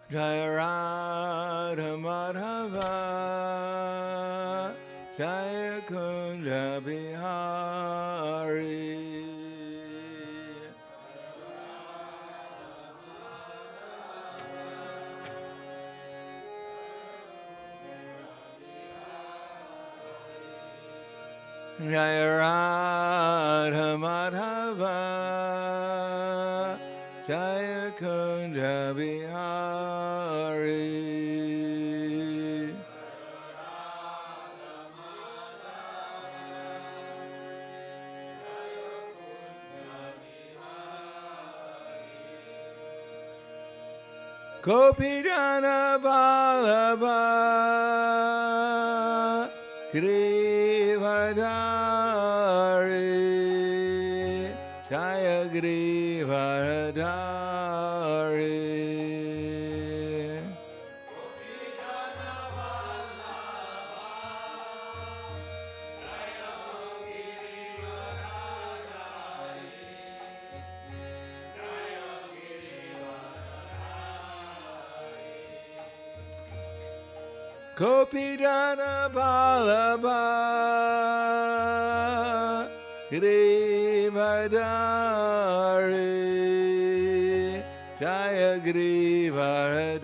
Jaya Radha Madhava Jaya Kunja Bihari Jaya Radha Madhava Jaya Kunja Bihari Gopijana Vallabha Grivadari Jaya Grivadari Gopijana Vallabha Grivadari Jaya Grivadari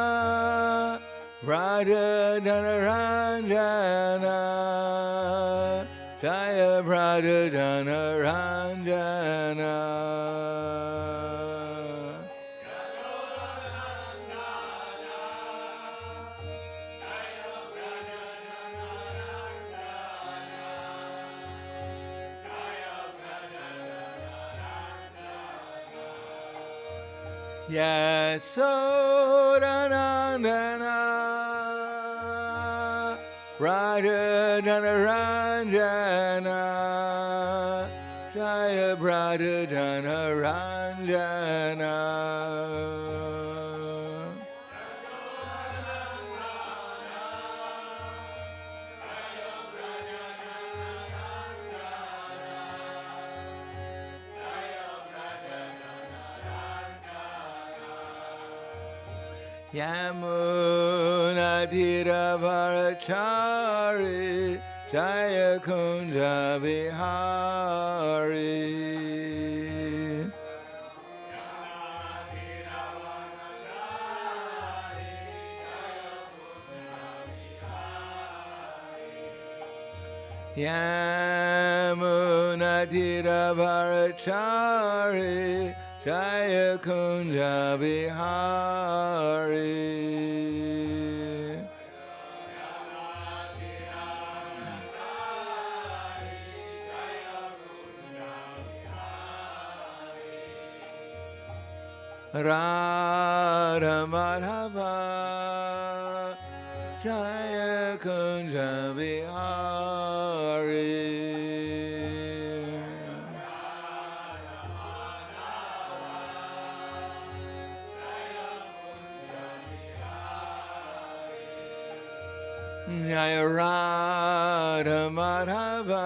Yasodanandana Raja Dhanaranjana Jaya Raja Dhanaranjana Yasodanandana Raja Dhanaranjana Jaya Raja Dhanaranjana Yamuna Dhiravarachari Jaya Kunja Vihari Yamuna Dhiravarachari Jaya Kunja Vihari Radha Madhava Jaya Kunja Vihari Jaya Radha Madhava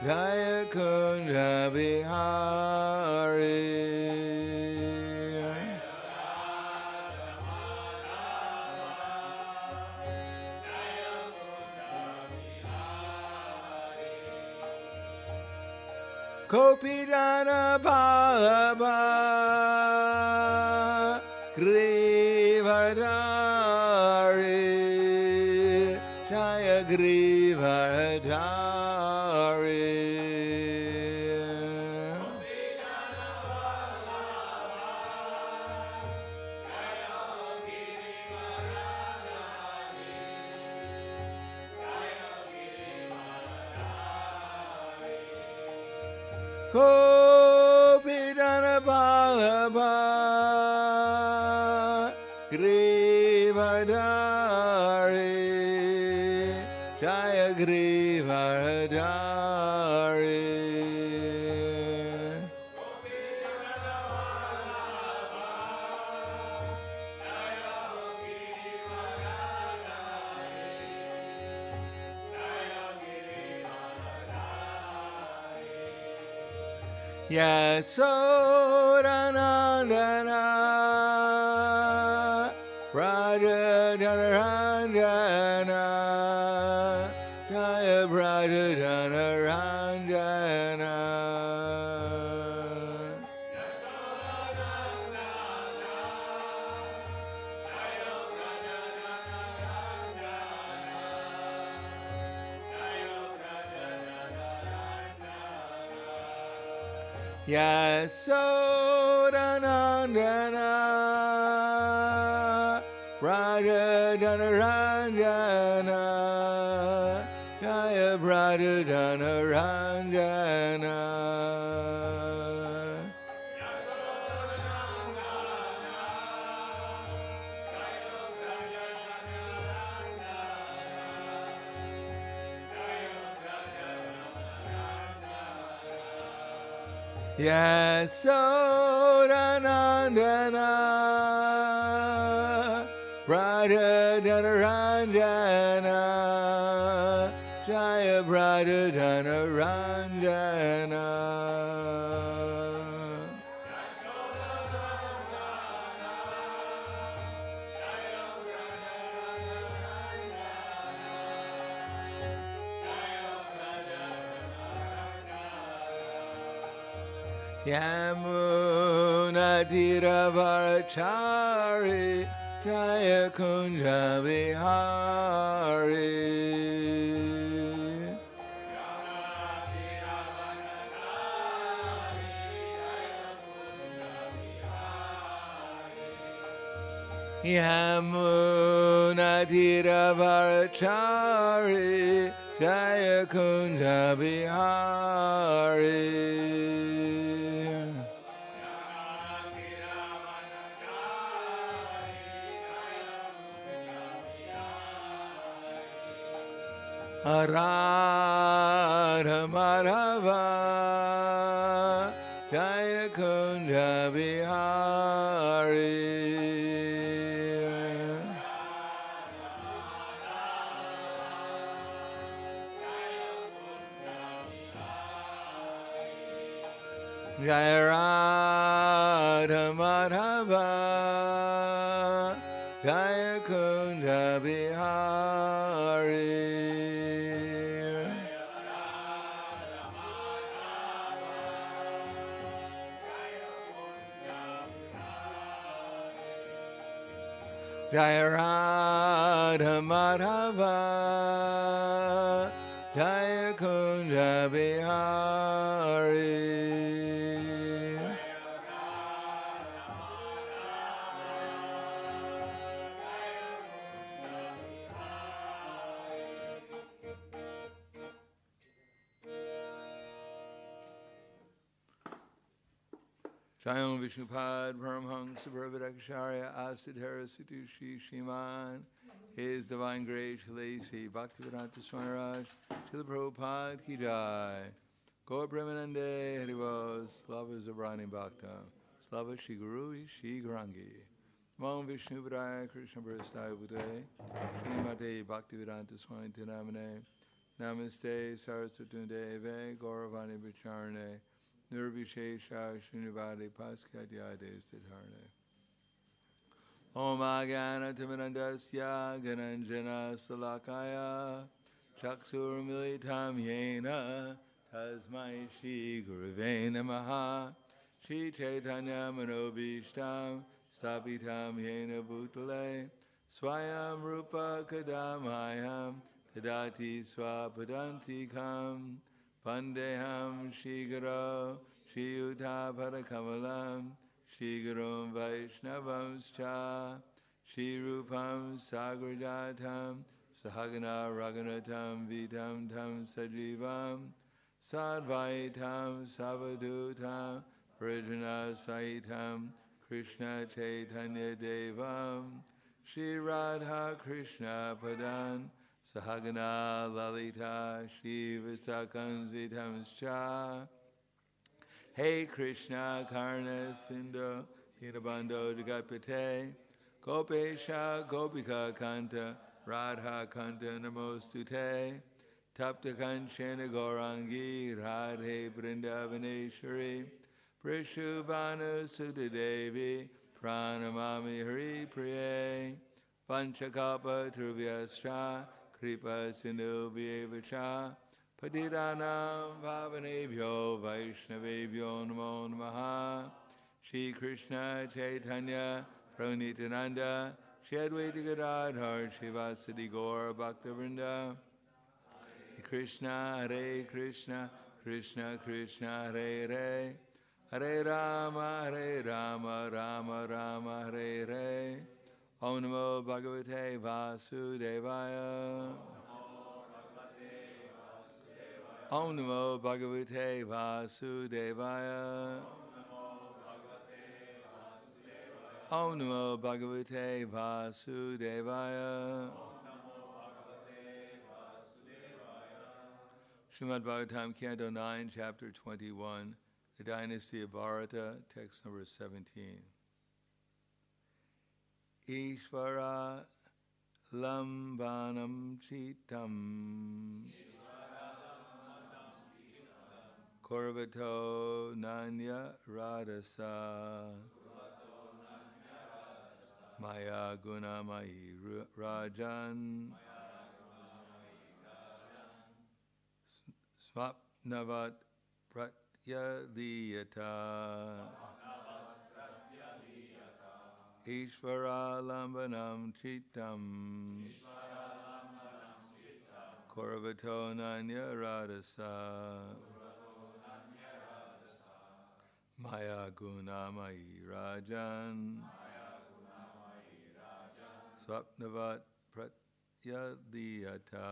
Jaya Kunja Vihari Gopijana Vallabha Grivadari Jaya Grivadari Gopijana Vallabha Grivadari Jaya Grivaradari. Yasodanandana Raja Janaranjana Jaya Raja Janaranjana. Yasodanandana Raja Janaranjana Jaya Raja Janaranjana. Yasodanandana Raja Janaranjana Jaya Raja Janaranjana. Yamuna Tiravarachari Jaya Kunja Vihari. Yamuna Tiravarachari Jaya Kunja Vihari. Radha Madhava Jaya Kunja Vihari. Jaya Radha Madhava Jaya Kunja Vihari. Jaya Radha Madhava Jaya Kunja Vihari. Jayam Vishnupad Paramhangsa Parvadakasharya Asidhara Situshi Shiman. His Divine Grace Shalasi Bhaktivedanta Swami Raj Srila Prabhupada Ki Jai. Gaur Premanande Harivas Slava Zabrani Bhakta Slava Shri Guru Shri Garangi. Mam Vishnu Padaya Krishna Prasthaya Bhute Srimate Bhaktivedanta Swami Tinamane Namaste Saraswatunde Eve Gauravani Bicharane Nirvishesha Srinivadi Paskadyade Stitharne. Om Agana Timanandasya Gananjana Salakaya Chaksur Militam Yena Tasmai Shri Guruve Namaha Shri Chaitanya Manobishtam Sapitam Yena Bhutale Swayam Rupa Kadamayam Tadati Swapadantikam Pandeham Shri Guru Shri Uta Padakamalam Shri Gurum Vaishnavamscha Shri Rupam Sagrajatam Sahagana Raghunatam Vitam Tam Sajivam Sadvaitam Savadutam Prijana Saitam Krishna Chaitanya Devam Shri Radha Krishna Padan Sahagana Lalita Shiva Sakanzvitamscha Hey Krishna Karna Sindhu Hirabando Jagatpate Gopesha Gopika Kanta Radha Kanta Namostute Tapta Kanchana Gaurangi Radhe Vrindavaneshwari Prishubhanu Sudadevi Pranamami Hari Priye Panchakalpa Truviyascha Kripa Sindhu Vyevacha Patidanam Bhavanebhyo Vaishnavebhyo Namo Namaha Shri Krishna Chaitanya Prabhu Shri Advaita Gadadhar Shivasadi Gaur Bhaktivinoda Krishna Hare Krishna Krishna Krishna Hare Hare Hare Rama Rama Rama Hare Hare Om Namo Bhagavate Vasudevaya Om Namo Bhagavate Vasudevaya Om Namo Bhagavate Vasudevaya Srimad Bhagavatam, Canto 9, Chapter 21, The Dynasty of Bharata, text number 17. Ishvara Lambanam Chitam Korvato Nanya Radasa Maya Gunamayi Rajan Swapnavat Pratyadiyata Ishvara Lambanam Chitam Korvato Nanya Radasa Maya Gunamayi Rajan Swapnavat Pratyadiyata.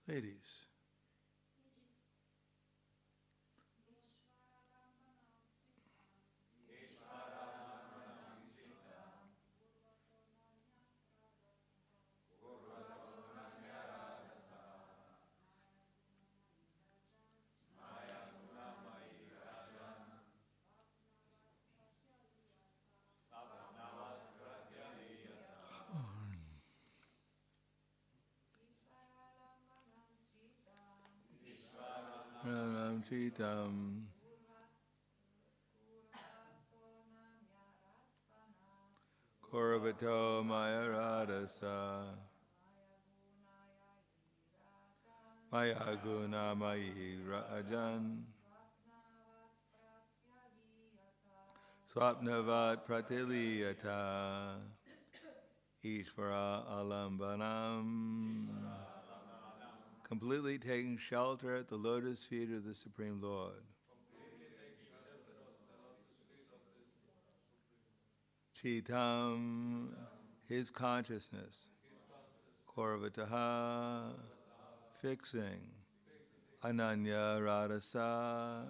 Ladies, Ranam Chitam Korvato Maya Radasa Maya Gunamayi Rajan Swapnavat Pratiliyata Ishvara Alambanam, completely taking shelter at the lotus feet of the Supreme Lord. Chitam, his consciousness. Korvataha, fixing. Ananya Radasa,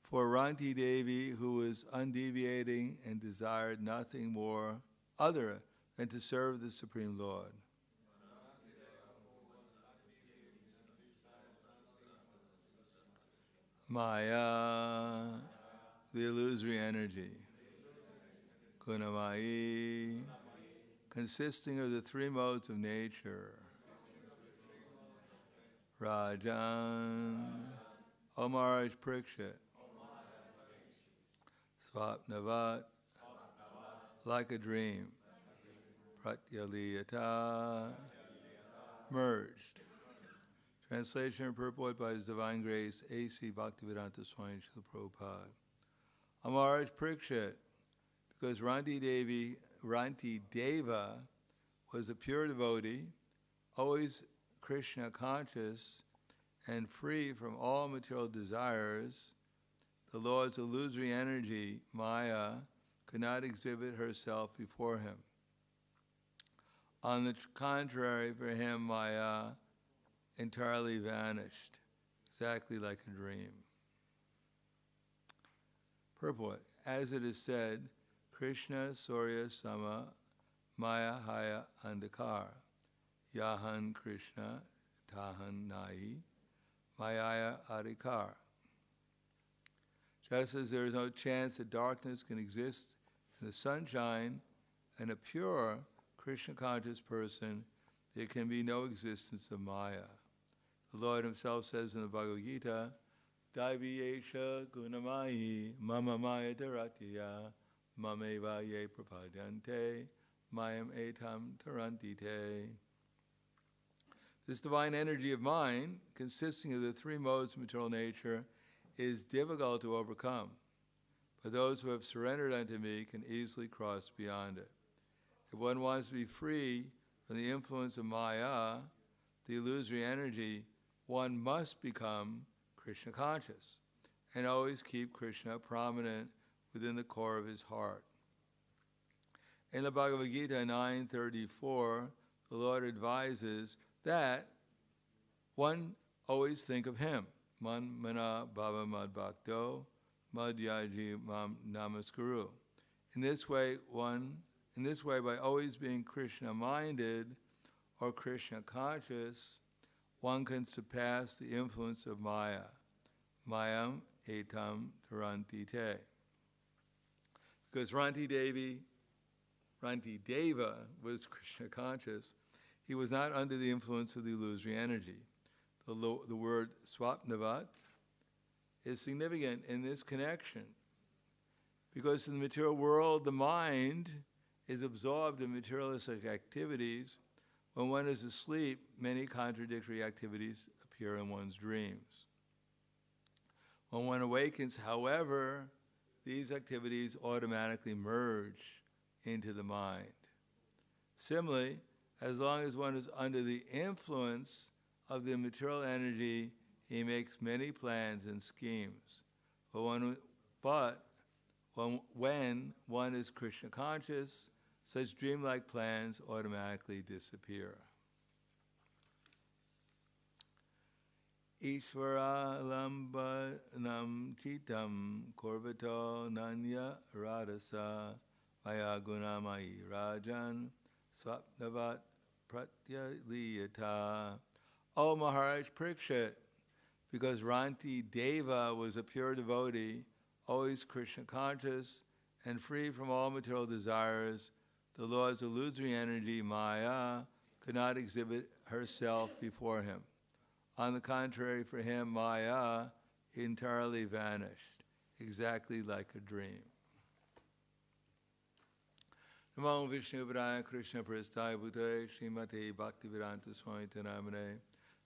for Ranti Devi, who was undeviating and desired nothing more other than to serve the Supreme Lord. Maya, the illusory energy. Gunamayi, consisting of the three modes of nature. Rajan, O Maharaj Parikshit. Swapnavat, like a dream. Pratyaliyata, merged. Translation and purport by His Divine Grace, A.C. Bhaktivedanta Swami Srila Prabhupada. Maharaj Parikshit, because Ranti Deva was a pure devotee, always Krishna conscious and free from all material desires, the Lord's illusory energy, Maya, could not exhibit herself before him. On the contrary, for him, Maya entirely vanished, exactly like a dream. Purport. As it is said, Krishna Surya Sama Maya Haya Andakar Yahan Krishna Tahan Nai Mayaya Adhikar. Just as there is no chance that darkness can exist in the sunshine, and a pure Krishna conscious person, there can be no existence of Maya. The Lord himself says in the Bhagavad Gita, Daiviyesha gunamayi mama maya dharatya mameva ye prapadyante mayam etam tarantite. This divine energy of mine, consisting of the three modes of material nature, is difficult to overcome, but those who have surrendered unto me can easily cross beyond it. If one wants to be free from the influence of Maya, the illusory energy, one must become Krishna conscious and always keep Krishna prominent within the core of his heart. In the Bhagavad Gita 9:34, the Lord advises that one always think of him. Man mana bhava mad bhakto madhyaji mam namaskuru. In this way, by always being Krishna minded or Krishna conscious, one can surpass the influence of Maya. Mayam etam tarantite. Because Ranti Deva was Krishna conscious, he was not under the influence of the illusory energy. The word swapnavat is significant in this connection, because in the material world, the mind is absorbed in materialistic activities. When one is asleep, many contradictory activities appear in one's dreams. When one awakens, however, these activities automatically merge into the mind. Similarly, as long as one is under the influence of the material energy, he makes many plans and schemes. But when one is Krishna conscious, such dreamlike plans automatically disappear. Ishvara lambanam chitam korvato nanya radasa mayagunamayi rajan swapnavat pratyaliyata. O Maharaj Parikshit, because Ranti Deva was a pure devotee, always Krishna conscious and free from all material desires, the Lord's illusory energy, Maya, could not exhibit herself before him. On the contrary, for him, Maya entirely vanished, exactly like a dream. Namo Vishnu Padaya Krishna Prasthaya Bhutale Srimate Bhaktivedanta Swami Namane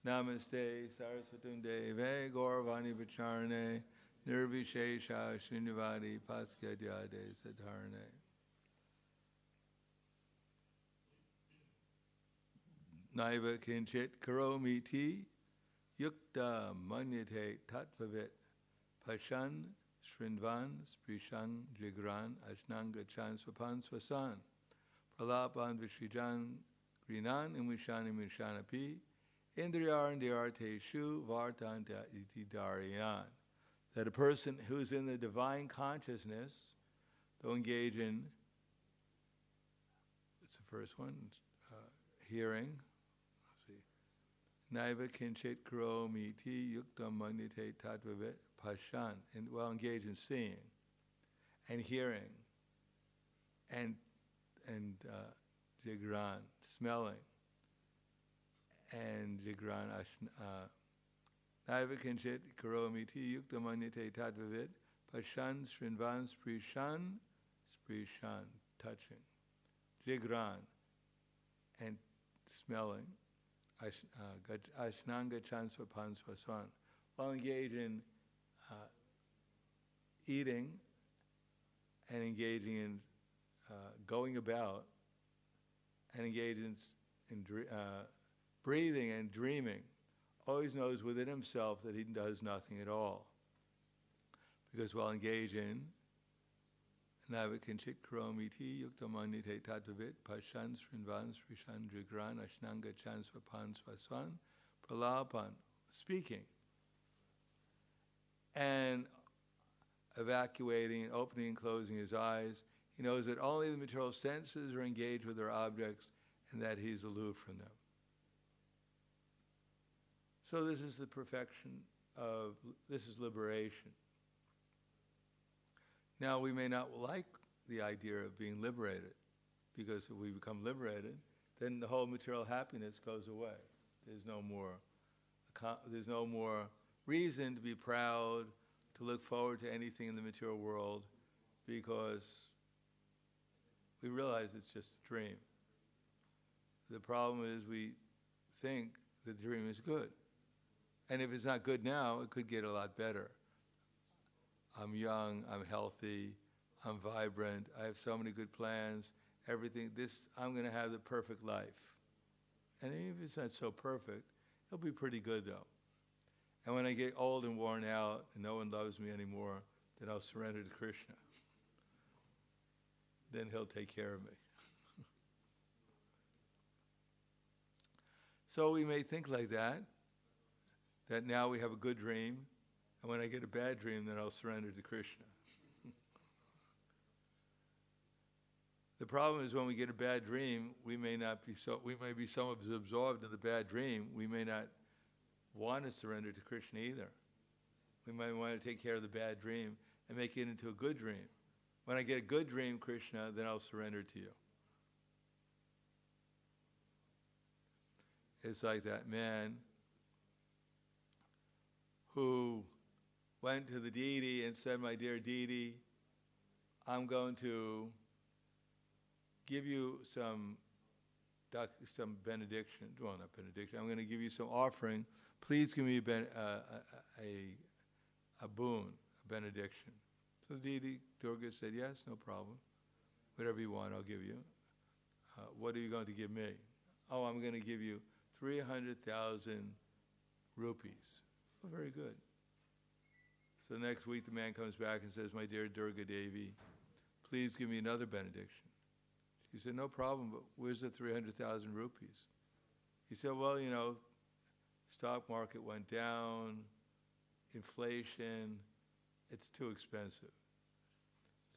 Namaste Saraswatam Deve Gauravani Vacharane Nirvishesha Srinivadi Paskyadyade Sadharane. Naiva Kinchit Karomiti Yukta Manyate Tatvavit Pashan Srinvan Sprishan Jigran Ashnanga Chan Swapan Swasan Pralapan Vishijan Grinan Imishani Mishanapi Indriyar Indiyarte Shu Vartanta Iti Dariyan. That a person who is in the divine consciousness, they'll engage in, it's the first one, hearing. Let's see. Naiva kinchit karo miti yuktam manyate tatvavit pashan. And well, engage in seeing and hearing and jigran, smelling, and jigran Naiva kinchit karomiti yuktamanyate tatvavit pashan srinvan sprishan touching. Jigran, and smelling. Ashnanga chansva pansvasan. While engaged in eating and engaging in going about and engaging in breathing and dreaming, always knows within himself that he does nothing at all. Because while engaged in Navikinchit Kromiti Yuktamanite Tatavit Pashan Srinvan Srishan Jigran Ashnanga Chansvapan Swaswan Pralapan, speaking and evacuating and opening and closing his eyes, he knows that only the material senses are engaged with their objects and that he's aloof from them. So this is the perfection of, this is liberation. Now we may not like the idea of being liberated, because if we become liberated, then the whole material happiness goes away. There's no more reason to be proud, to look forward to anything in the material world, because we realize it's just a dream. The problem is we think the dream is good. And if it's not good now, it could get a lot better. I'm young, I'm healthy, I'm vibrant, I have so many good plans, everything, I'm going to have the perfect life. And even if it's not so perfect, it'll be pretty good though. And when I get old and worn out and no one loves me anymore, then I'll surrender to Krishna. Then he'll take care of me. So we may think like that now we have a good dream, and when I get a bad dream, then I'll surrender to Krishna. The problem is when we get a bad dream, we may be so absorbed in the bad dream, we may not want to surrender to Krishna either. We might want to take care of the bad dream and make it into a good dream. When I get a good dream, Krishna, then I'll surrender to you. It's like that man who went to the deity and said, my dear deity, I'm going to give you some benediction. Well, not benediction. I'm going to give you some offering. Please give me a boon, a benediction. So the deity, Durga, said, yes, no problem. Whatever you want, I'll give you. What are you going to give me? Oh, I'm going to give you 300,000 rupees. Oh, very good. So next week the man comes back and says, my dear Durga Devi, please give me another benediction. She said, no problem, but where's the 300,000 rupees? He said, well, stock market went down, inflation, it's too expensive.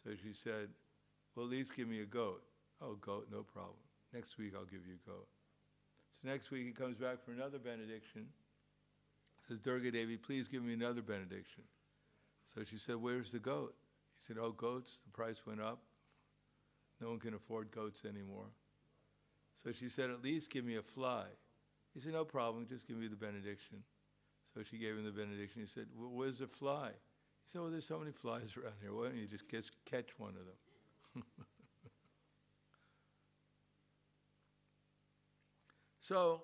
So she said, well, at least give me a goat. Oh, goat, no problem. Next week I'll give you a goat. So next week he comes back for another benediction. Says, Durga Devi, please give me another benediction. So she said, where's the goat? He said, oh, goats, the price went up. No one can afford goats anymore. So she said, at least give me a fly. He said, no problem, just give me the benediction. So she gave him the benediction. He said, well, where's the fly? He said, well, there's so many flies around here. Why don't you just catch one of them? So,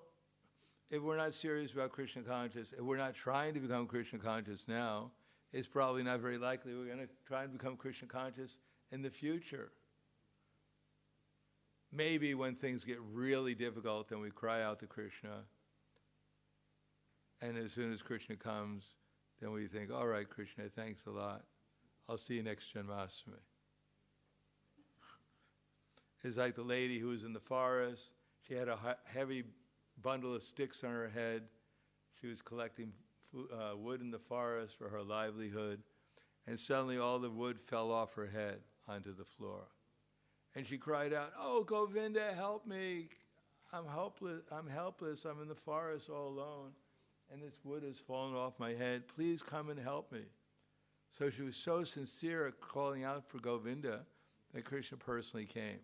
if we're not serious about Krishna conscious, if we're not trying to become Krishna conscious now, it's probably not very likely we're going to try and become Krishna conscious in the future. Maybe when things get really difficult, then we cry out to Krishna. And as soon as Krishna comes, then we think, all right, Krishna, thanks a lot. I'll see you next Janmashtami. It's like the lady who was in the forest. She had a heavy bundle of sticks on her head. She was collecting wood in the forest for her livelihood. And suddenly all the wood fell off her head onto the floor. And she cried out, oh, Govinda, help me. I'm helpless. I'm in the forest all alone. And this wood has fallen off my head. Please come and help me. So she was so sincere at calling out for Govinda that Krishna personally came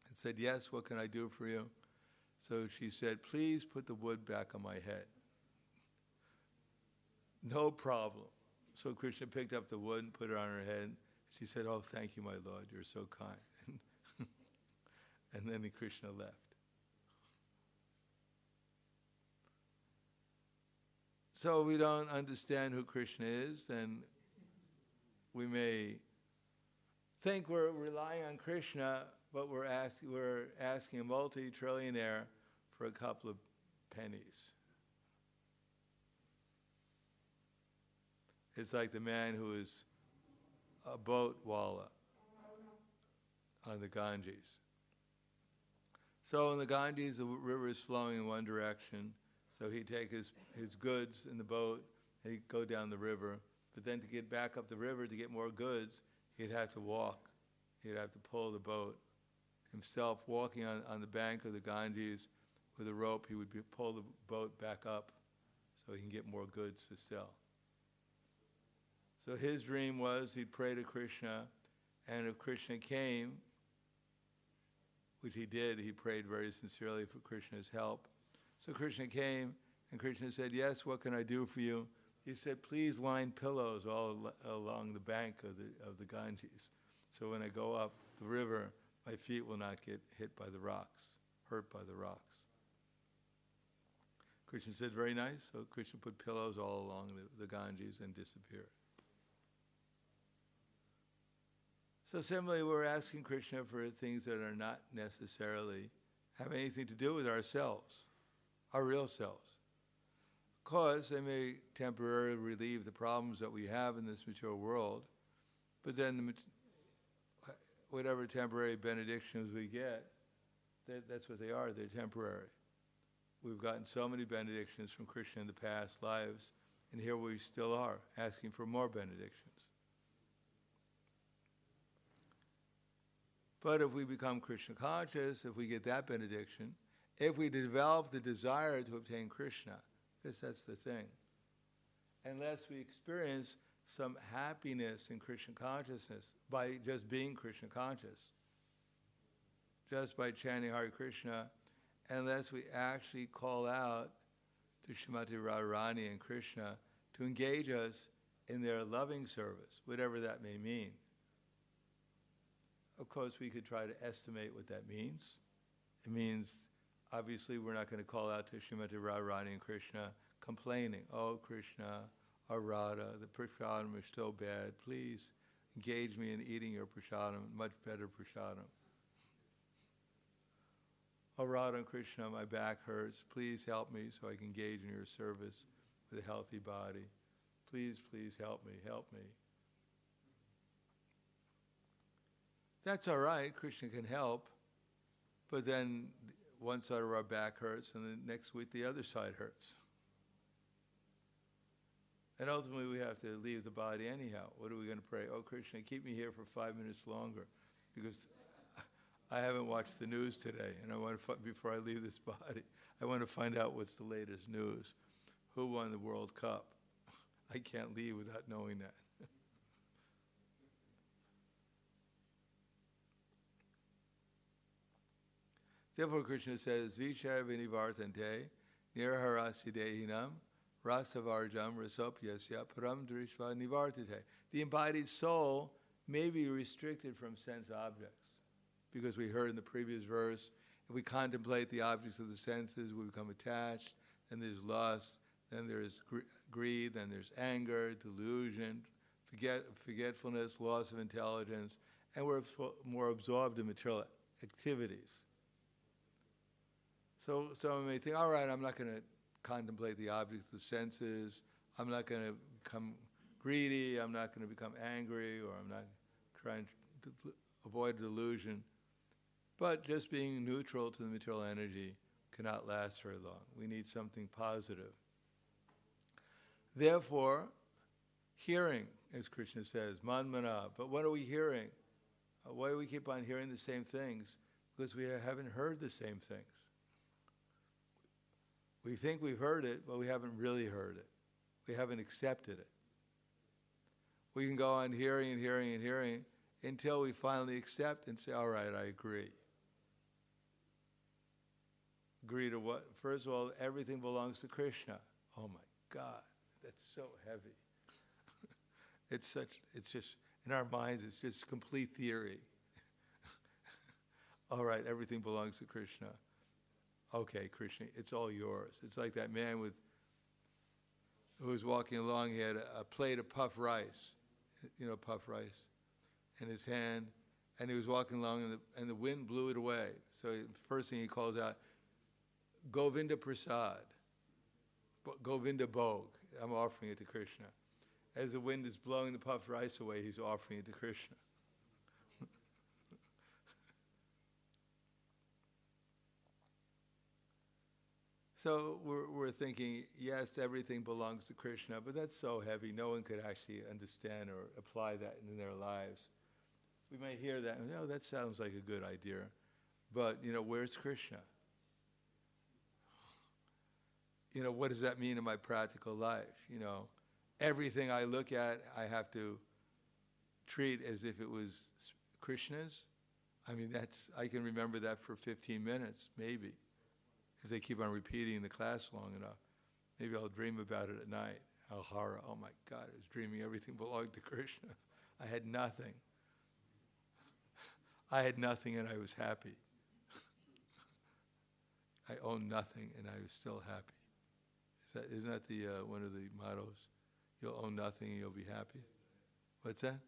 and said, yes, what can I do for you? So she said, please put the wood back on my head. No problem. So Krishna picked up the wood and put it on her head. She said, oh, thank you, my Lord, you're so kind. And then Krishna left. So we don't understand who Krishna is, and we may think we're relying on Krishna, but we're asking a multi-trillionaire for a couple of pennies. It's like the man who is a boat walla on the Ganges. So in the Ganges, the river is flowing in one direction, so he'd take his goods in the boat and he'd go down the river. But then to get back up the river to get more goods, he'd have to walk. He'd have to pull the boat. Himself walking on the bank of the Ganges with a rope, he would pull the boat back up so he can get more goods to sell. So his dream was he'd pray to Krishna, and if Krishna came, which he did, he prayed very sincerely for Krishna's help. So Krishna came, and Krishna said, "Yes, what can I do for you?" He said, "Please line pillows all along the bank of the Ganges, so when I go up the river, my feet will not get hit by the rocks, hurt by the rocks." Krishna said, "Very nice." So Krishna put pillows all along the Ganges and disappeared. So similarly, we're asking Krishna for things that are not necessarily have anything to do with ourselves, our real selves. Of course, they may temporarily relieve the problems that we have in this material world, but then whatever temporary benedictions we get, that's what they are, they're temporary. We've gotten so many benedictions from Krishna in the past lives, and here we still are, asking for more benedictions. But if we become Krishna conscious, if we get that benediction, if we develop the desire to obtain Krishna, because that's the thing, unless we experience some happiness in Krishna consciousness by just being Krishna conscious, just by chanting Hare Krishna, unless we actually call out to Srimati Radharani and Krishna to engage us in their loving service, whatever that may mean. Of course, we could try to estimate what that means. It means, obviously, we're not going to call out to Srimati Radharani and Krishna complaining, "Oh, Krishna, or Radha, the prasadam is so bad. Please engage me in eating your prasadam, much better prasadam. Oh, Radha and Krishna, my back hurts. Please help me so I can engage in your service with a healthy body. Please, please help me, help me." That's all right, Krishna can help, but then one side of our back hurts and the next week the other side hurts. And ultimately we have to leave the body anyhow. What are we going to pray? "Oh, Krishna, keep me here for 5 minutes longer because I haven't watched the news today, and I want to, before I leave this body, I want to find out what's the latest news. Who won the World Cup? I can't leave without knowing that." Therefore, Krishna says, "Vishara vinivartante nirharasi dehinam rasavarjam rasopyasya param drishva nivartate." The embodied soul may be restricted from sense objects, because we heard in the previous verse, if we contemplate the objects of the senses, we become attached, then there's lust, then there's greed, then there's anger, delusion, forgetfulness, loss of intelligence, and we're more absorbed in material activities. So someone may think, all right, I'm not going to contemplate the objects of the senses, I'm not going to become greedy, I'm not going to become angry, or I'm not trying to avoid delusion. But just being neutral to the material energy cannot last very long. We need something positive. Therefore, hearing, as Krishna says, manmana. But what are we hearing? Why do we keep on hearing the same things? Because we haven't heard the same things. We think we've heard it, but we haven't really heard it. We haven't accepted it. We can go on hearing and hearing and hearing until we finally accept and say, all right, I agree. Agree to what? First of all, everything belongs to Krishna. Oh my God, that's so heavy. It's just, in our minds, it's just complete theory. all right, everything belongs to Krishna. Okay, Krishna, it's all yours. It's like that man who was walking along. He had a plate of puffed rice, puffed rice, in his hand, and he was walking along, and the wind blew it away. So first thing he calls out, Govinda Prasad, Govinda Bhog. I'm offering it to Krishna. As the wind is blowing the puffed rice away, he's offering it to Krishna. So we're thinking, yes, everything belongs to Krishna, but that's so heavy, no one could actually understand or apply that in their lives. We may hear that, and that sounds like a good idea, but where's Krishna? What does that mean in my practical life? Everything I look at, I have to treat as if it was Krishna's. I mean, I can remember that for 15 minutes, maybe. If they keep on repeating the class long enough. Maybe I'll dream about it at night. Hara, oh my God, I was dreaming everything belonged to Krishna. I had nothing. I had nothing and I was happy. I owned nothing and I was still happy. Isn't that the one of the mottos? You'll own nothing and you'll be happy. What's that?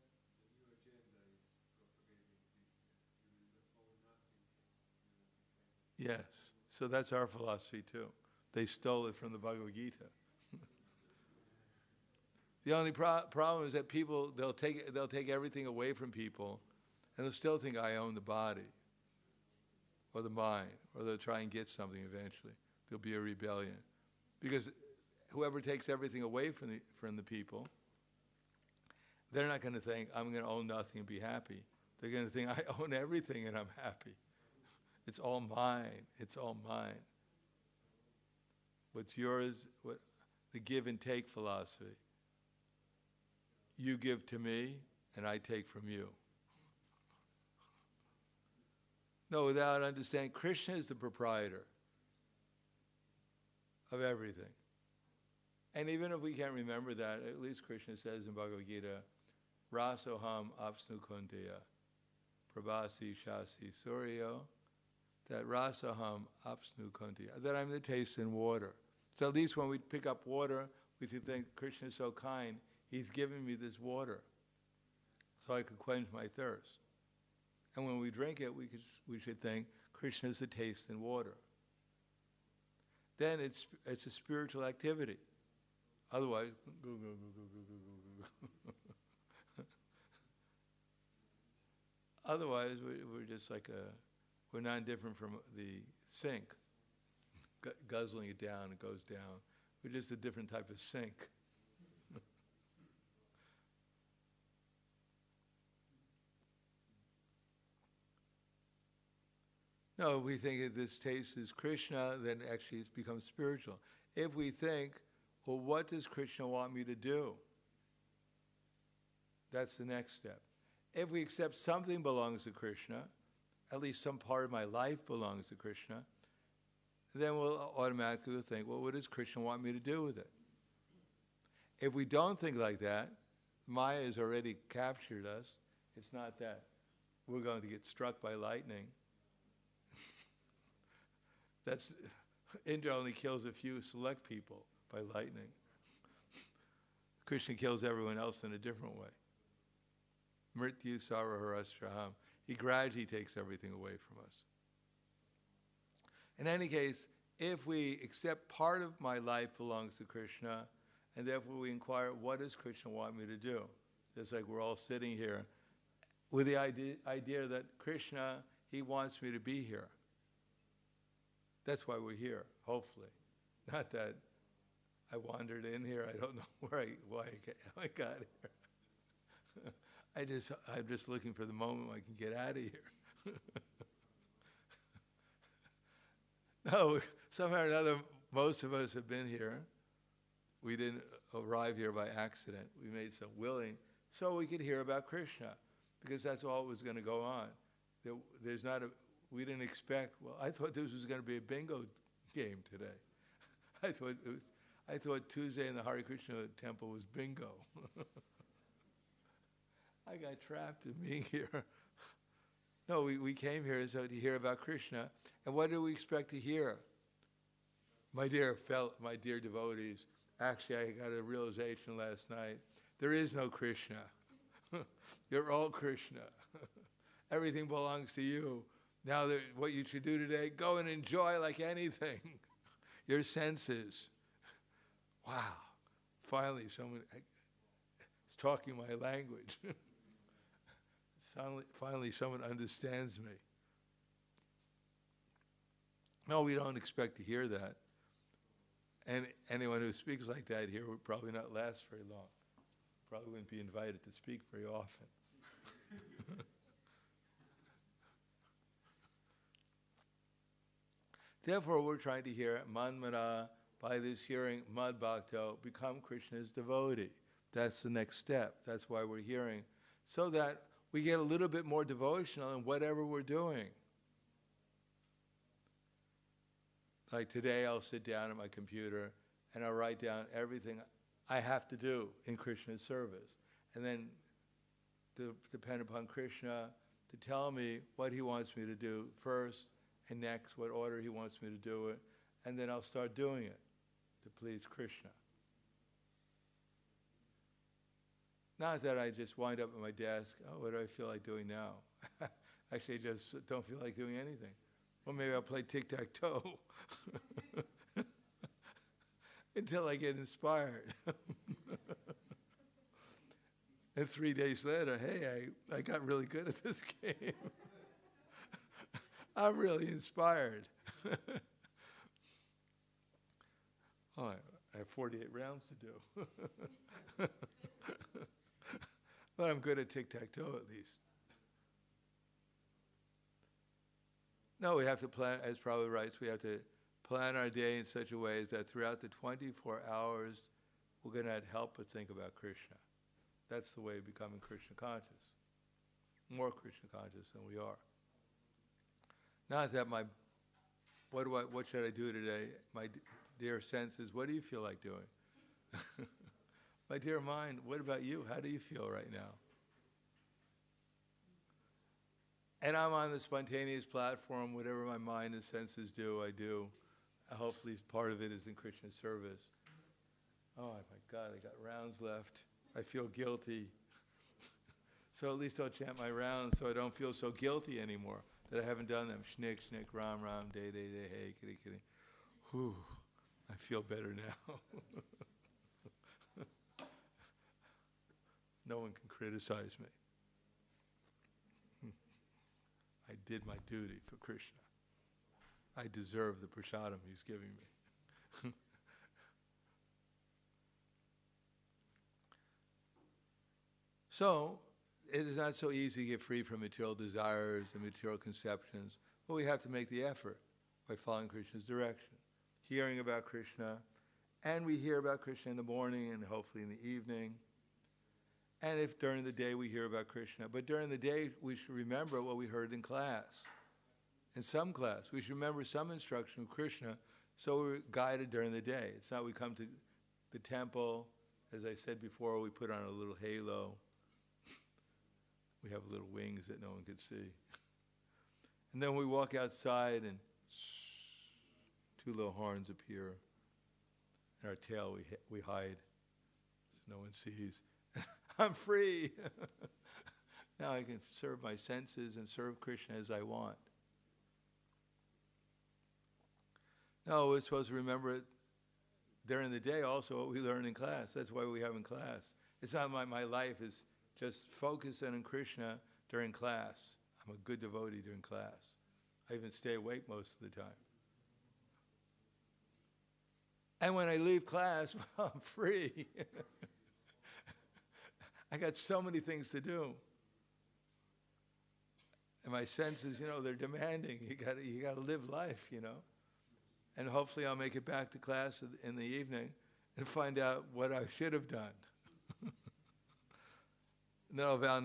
Yes. So that's our philosophy too. They stole it from the Bhagavad Gita. The only problem is that people, they'll take everything away from people, and they'll still think I own the body, or the mind, or they'll try and get something eventually. There'll be a rebellion. Because whoever takes everything away from the people, they're not going to think, I'm going to own nothing and be happy. They're going to think, I own everything and I'm happy. It's all mine. It's all mine. What's yours, the give and take philosophy. You give to me, and I take from you. No, without understanding, Krishna is the proprietor of everything. And even if we can't remember that, at least Krishna says in Bhagavad Gita, Rasoham apsnu kunteya, prabhasi shasi suryo, that rasaham apsnu kunteya, that I'm the taste in water. So at least when we pick up water, we should think, Krishna is so kind, he's giving me this water so I could quench my thirst. And when we drink it, we should think, Krishna is the taste in water. Then it's a spiritual activity. Otherwise, otherwise we're just like we're not different from the sink, guzzling it down, it goes down. We're just a different type of sink. No, if we think that this taste is Krishna, then actually it's become spiritual. If we think, well, what does Krishna want me to do? That's the next step. If we accept something belongs to Krishna, at least some part of my life belongs to Krishna, then we'll automatically think, well, what does Krishna want me to do with it? If we don't think like that, Maya has already captured us. It's not that we're going to get struck by lightning. Indra only kills a few select people by lightning. Krishna kills everyone else in a different way. Mrityu saraharastraham. He gradually takes everything away from us. In any case, if we accept part of my life belongs to Krishna, and therefore we inquire, what does Krishna want me to do? Just like we're all sitting here with the idea that Krishna, he wants me to be here. That's why we're here, hopefully. Not that I wandered in here, I don't know how I got here. I'm just looking for the moment I can get out of here. No, somehow or another, most of us have been here. We didn't arrive here by accident. We made some willing so we could hear about Krishna, because that's all was going to go on. We didn't expect, well, I thought this was going to be a bingo game today. I thought Tuesday in the Hare Krishna temple was bingo. I got trapped in being here. No, we came here so to hear about Krishna. And what do we expect to hear? My dear devotees, actually I got a realization last night. There is no Krishna. You're all Krishna. Everything belongs to you. Now what you should do today, go and enjoy like anything. Your senses. Wow. Finally someone is talking my language. Finally someone understands me. No, we don't expect to hear that. And anyone who speaks like that here would probably not last very long. Probably wouldn't be invited to speak very often. Therefore, we're trying to hear Manmana, by this hearing, Mad Bhakto, become Krishna's devotee. That's the next step. That's why we're hearing. So that we get a little bit more devotional in whatever we're doing. Like today, I'll sit down at my computer and I'll write down everything I have to do in Krishna's service. And then to depend upon Krishna to tell me what he wants me to do first and next, what order he wants me to do it. And then I'll start doing it to please Krishna. Not that I just wind up at my desk, oh, what do I feel like doing now? Actually, I just don't feel like doing anything. Well, maybe I'll play tic-tac-toe until I get inspired. And 3 days later, hey, I got really good at this game. I'm really inspired. Oh, I have 48 rounds to do. But I'm good at tic-tac-toe at least. No, we have to plan, as Prabhupada writes, we have to plan our day in such a way that throughout the 24 hours, we're going to help but think about Krishna. That's the way of becoming Krishna conscious. More Krishna conscious than we are. Not that what should I do today? My dear senses, what do you feel like doing? My dear mind, what about you? How do you feel right now? And I'm on the spontaneous platform. Whatever my mind and senses do, I do. Hopefully part of it is in Krishna's service. Oh my God, I got rounds left. I feel guilty. So at least I'll chant my rounds so I don't feel so guilty anymore that I haven't done them. Shnik, shnik, ram, ram, day, day, day, hey, kitty, kitty. Whew, I feel better now. No one can criticize me. I did my duty for Krishna. I deserve the prasadam he's giving me. So, it is not so easy to get free from material desires and material conceptions, but we have to make the effort by following Krishna's direction, hearing about Krishna, and we hear about Krishna in the morning and hopefully in the evening. And if during the day we hear about Krishna, but during the day we should remember what we heard in class. In some class, we should remember some instruction of Krishna so we're guided during the day. It's not we come to the temple, as I said before, we put on a little halo. We have little wings that no one could see. And then we walk outside and two little horns appear. And our tail we hide so no one sees. I'm free. Now I can serve my senses and serve Krishna as I want. No, we're supposed to remember it during the day also what we learn in class. That's why we have in class. It's not my life is just focused on Krishna during class. I'm a good devotee during class. I even stay awake most of the time. And when I leave class, well, I'm free. I got so many things to do. And my senses, they're demanding. You got to live life, And hopefully I'll make it back to class in the evening and find out what I should have done. And then I'll vow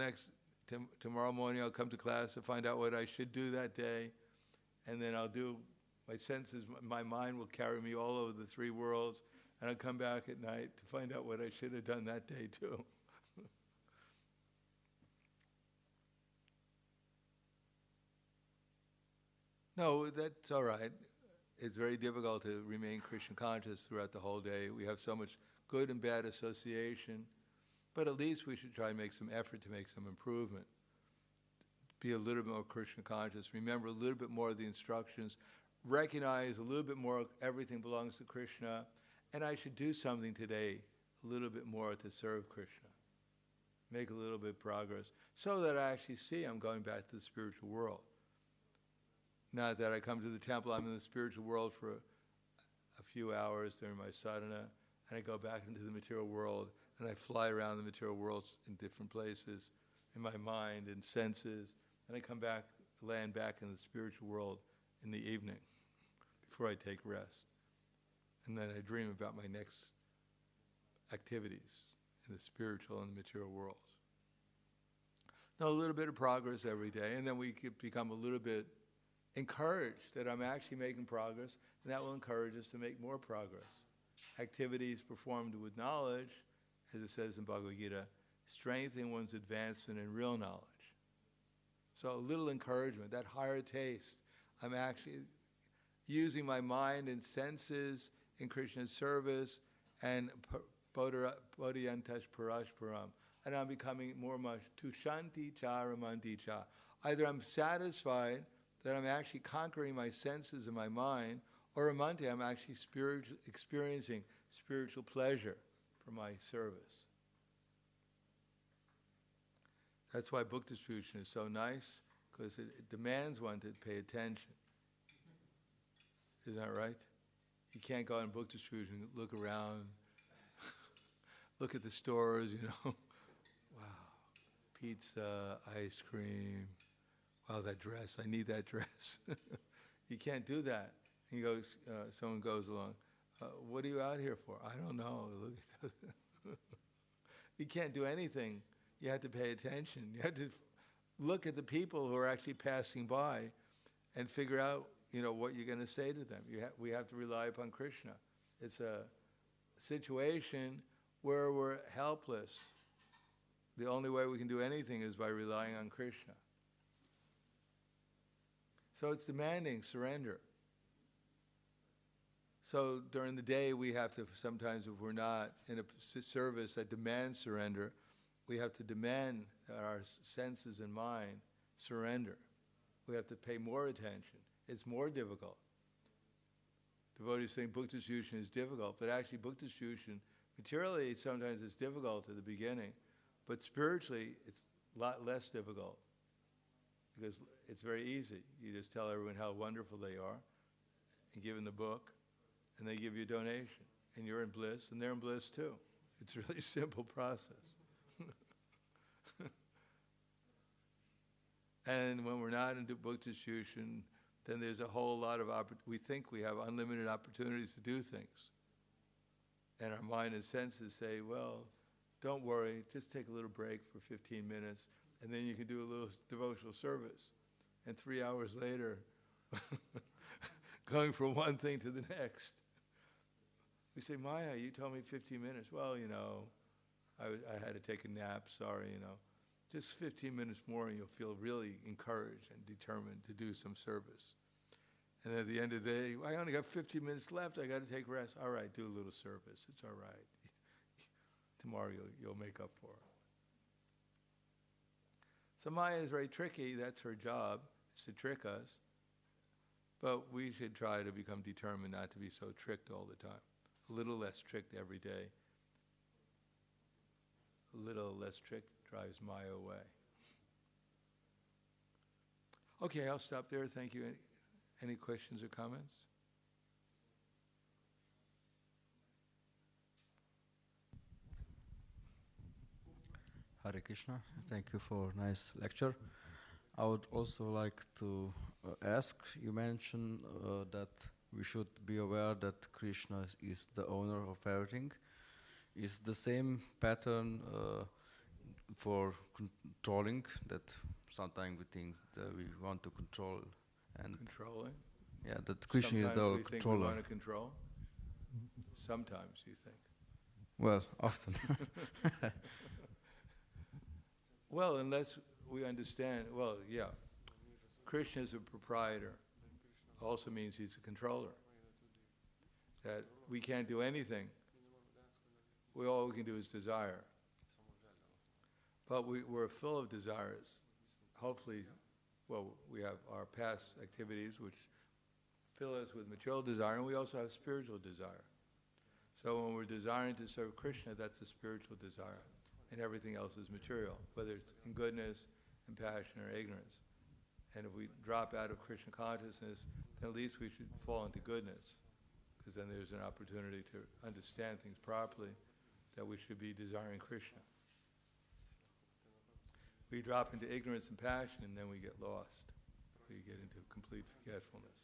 tomorrow morning I'll come to class to find out what I should do that day. And then I'll do, my senses, my mind will carry me all over the three worlds. And I'll come back at night to find out what I should have done that day too. No, that's all right. It's very difficult to remain Krishna conscious throughout the whole day. We have so much good and bad association, but at least we should try and make some effort to make some improvement. Be a little bit more Krishna conscious, remember a little bit more of the instructions, recognize a little bit more everything belongs to Krishna, and I should do something today a little bit more to serve Krishna. Make a little bit of progress, so that I actually see I'm going back to the spiritual world. Not that I come to the temple, I'm in the spiritual world for a few hours during my sadhana, and I go back into the material world, and I fly around the material world in different places, in my mind and senses, and I come back, land back in the spiritual world in the evening, before I take rest. And then I dream about my next activities in the spiritual and the material worlds. Now, a little bit of progress every day, and then we could become a little bit encouraged that I'm actually making progress, and that will encourage us to make more progress. Activities performed with knowledge, as it says in Bhagavad Gita, strengthen one's advancement in real knowledge. So a little encouragement, that higher taste. I'm actually using my mind and senses in Krishna's service and bodhyantash parashparam. And I'm becoming more much tushanti cha ramanti cha. Either I'm satisfied that I'm actually conquering my senses and my mind, or ramanti, I'm actually experiencing spiritual pleasure for my service. That's why book distribution is so nice, because it demands one to pay attention. Isn't that right? You can't go on book distribution, look around, look at the stores, wow, pizza, ice cream, wow, that dress, I need that dress. You can't do that. He goes, someone goes along, what are you out here for? I don't know. Look at that. You can't do anything. You have to pay attention. You have to look at the people who are actually passing by and figure out, what you're going to say to them. We have to rely upon Krishna. It's a situation where we're helpless. The only way we can do anything is by relying on Krishna. So it's demanding surrender. So during the day we have to, sometimes if we're not in a service that demands surrender, we have to demand that our senses and mind surrender. We have to pay more attention. It's more difficult. Devotees think book distribution is difficult, but actually book distribution, materially sometimes it's difficult at the beginning, but spiritually it's a lot less difficult because it's very easy. You just tell everyone how wonderful they are and give them the book, and they give you a donation, and you're in bliss, and they're in bliss too. It's a really simple process. And when we're not into book distribution, then there's a whole lot of we think we have unlimited opportunities to do things. And our mind and senses say, well, don't worry, just take a little break for 15 minutes, and then you can do a little devotional service. And 3 hours later, going from one thing to the next. We say, Maya, you told me 15 minutes. Well, I had to take a nap, sorry, Just 15 minutes more and you'll feel really encouraged and determined to do some service. And at the end of the day, I only got 15 minutes left, I got to take rest. All right, do a little service, it's all right. Tomorrow you'll make up for it. So Maya is very tricky, that's her job, is to trick us. But we should try to become determined not to be so tricked all the time. A little less tricked every day. A little less tricked drives Maya away. Okay, I'll stop there. Thank you. Any questions or comments? Hare Krishna, thank you for a nice lecture. I would also like to ask, you mentioned that we should be aware that Krishna is the owner of everything. Is the same pattern for controlling, that sometimes we think that we want to control and controlling? Yeah, that Krishna is the Sometimes we controller. think we want to control. Sometimes you think. Well, often. Well, unless we understand, well, yeah, Krishna is a proprietor. also means he's a controller. That we can't do anything. All we can do is desire. But we're full of desires. Hopefully, we have our past activities which fill us with material desire, and we also have spiritual desire. So when we're desiring to serve Krishna, that's a spiritual desire, and everything else is material, whether it's in goodness, in passion, or ignorance. And if we drop out of Krishna consciousness, then at least we should fall into goodness, because then there's an opportunity to understand things properly, that we should be desiring Krishna. We drop into ignorance and passion, and then we get lost. We get into complete forgetfulness.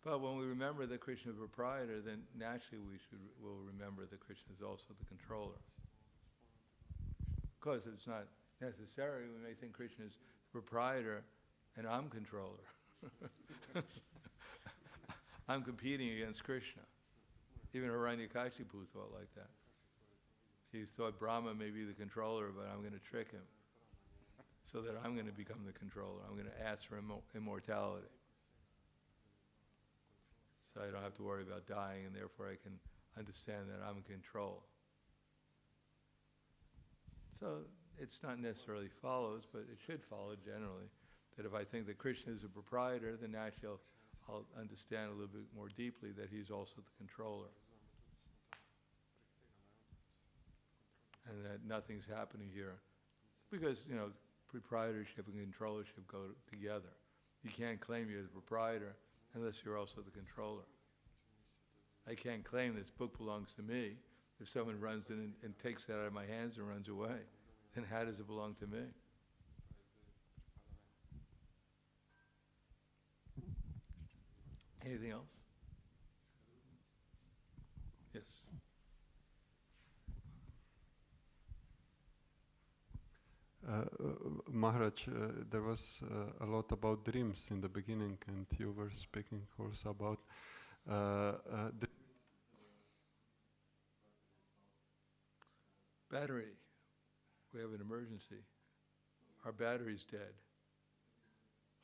But when we remember that Krishna is the proprietor, then naturally we'll remember that Krishna is also the controller. Because it's not necessary, we may think Krishna is the proprietor and I'm controller. I'm competing against Krishna. Even Hiranyakashipu thought like that. He thought Brahma may be the controller, but I'm going to trick him so that I'm going to become the controller. I'm going to ask for immortality. So I don't have to worry about dying, and therefore I can understand that I'm in control. So it's not necessarily follows, but it should follow generally, that if I think that Krishna is a proprietor, then naturally I'll understand a little bit more deeply that he's also the controller. And that nothing's happening here. Because, proprietorship and controllership go together. You can't claim you're the proprietor unless you're also the controller. I can't claim this book belongs to me if someone runs in and takes it out of my hands and runs away. Then how does it belong to me? Anything else? Yes. Maharaj, there was a lot about dreams in the beginning, and you were speaking also about battery. We have an emergency. Our battery's dead.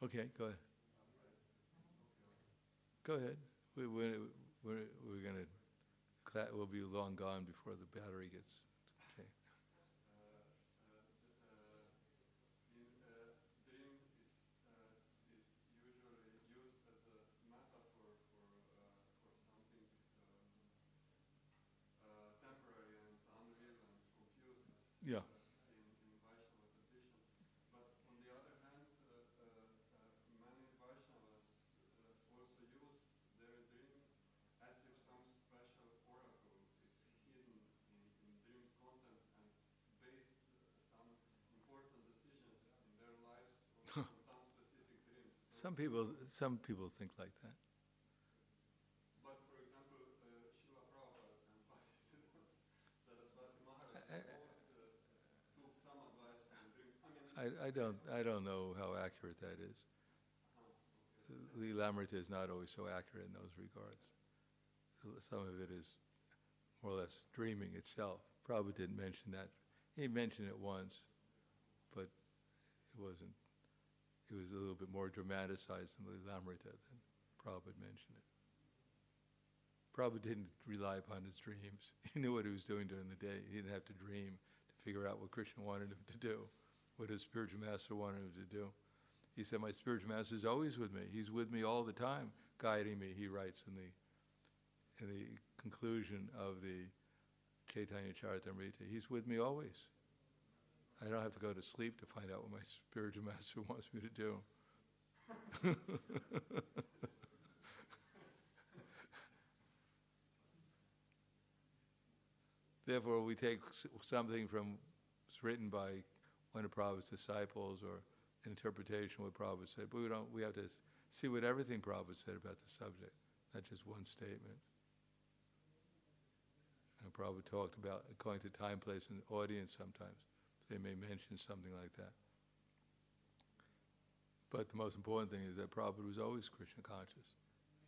Okay, go ahead. Go ahead. We're going to, we'll be long gone before the battery gets. Okay. Yeah. In Vaishnava tradition. But on the other hand, many Vaishnavas also use their dreams as if some special oracle is hidden in dreams content and based some important decisions in their lives on some specific dreams. So some people think like that. But for example, Srila Prabhupada and Saraswati Maharaj I don't know how accurate that is. Leelamrita is not always so accurate in those regards. Some of it is more or less dreaming itself. Prabhupada didn't mention that. He mentioned it once, but it was a little bit more dramatized than Leelamrita than Prabhupada mentioned it. Prabhupada didn't rely upon his dreams. He knew what he was doing during the day. He didn't have to dream to figure out what Krishna wanted him to do, what his spiritual master wanted him to do. He said, my spiritual master is always with me. He's with me all the time, guiding me, he writes in the conclusion of the Chaitanya Charitamrita. He's with me always. I don't have to go to sleep to find out what my spiritual master wants me to do. Therefore, we take something from what's written by one of Prabhupada's disciples or an interpretation of what Prabhupada said, but we have to see what everything Prabhupada said about the subject, not just one statement. And Prabhupada talked about according to time, place, and audience sometimes. So they may mention something like that. But the most important thing is that Prabhupada was always Krishna conscious.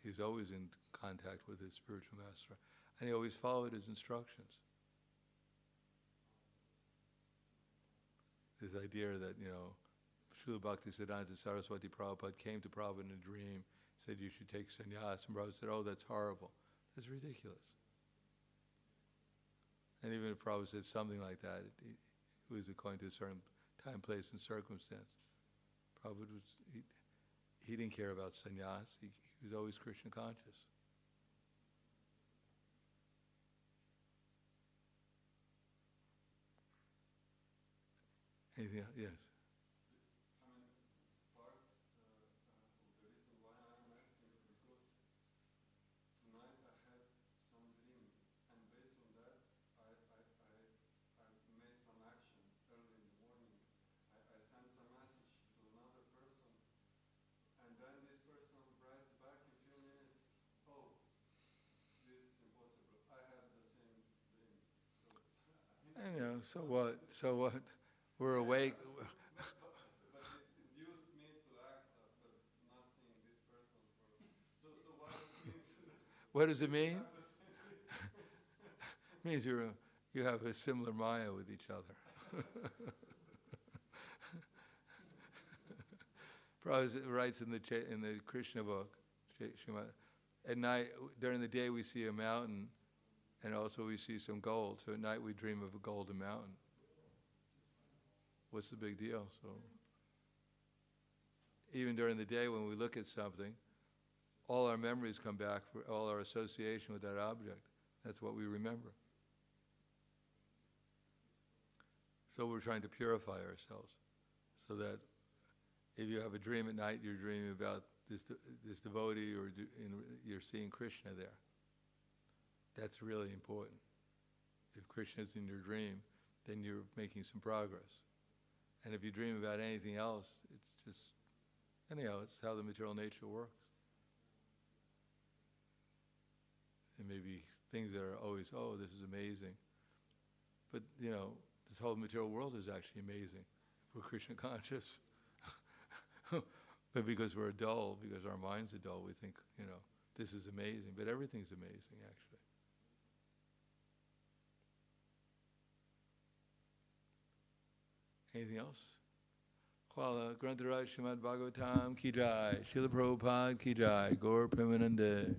He's always in contact with his spiritual master. And he always followed his instructions. This idea that, Srila Bhaktisiddhanta Saraswati Prabhupada came to Prabhupada in a dream, said you should take sannyas, and Prabhupada said, oh, that's horrible. That's ridiculous. And even if Prabhupada said something like that, it was according to a certain time, place, and circumstance. Prabhupada he didn't care about sannyas. He was always Krishna conscious. Anything else? Yes. I mean, part of the reason why I'm asking is because tonight I had some dream, and based on that, I made some action early in the morning. I sent a message to another person, and then this person writes back in a few minutes, oh, this is impossible. I had the same dream. I know, so what? So what? We're awake. But it induced me to act after not seeing this person for. So what it means? What does it mean? It means you have a similar maya with each other. Prabhupada writes in the Krishna book, at night, during the day we see a mountain, and also we see some gold. So at night we dream of a golden mountain. What's the big deal? So even during the day when we look at something, all our memories come back, for all our association with that object. That's what we remember. So we're trying to purify ourselves, so that if you have a dream at night, you're dreaming about this devotee, or you're seeing Krishna there. That's really important. If Krishna's in your dream, then you're making some progress. And if you dream about anything else, it's just, anyhow, it's how the material nature works. And maybe things that are always, oh, this is amazing. But, this whole material world is actually amazing if we're Krishna conscious. But because we're dull, because our minds are dull, we think, this is amazing. But everything's amazing, actually. Anything else? Khala Grantaraj Srimad Bhagavatam Ki Jai, Srila Prabhupada Ki Jai, Gaur Premanande.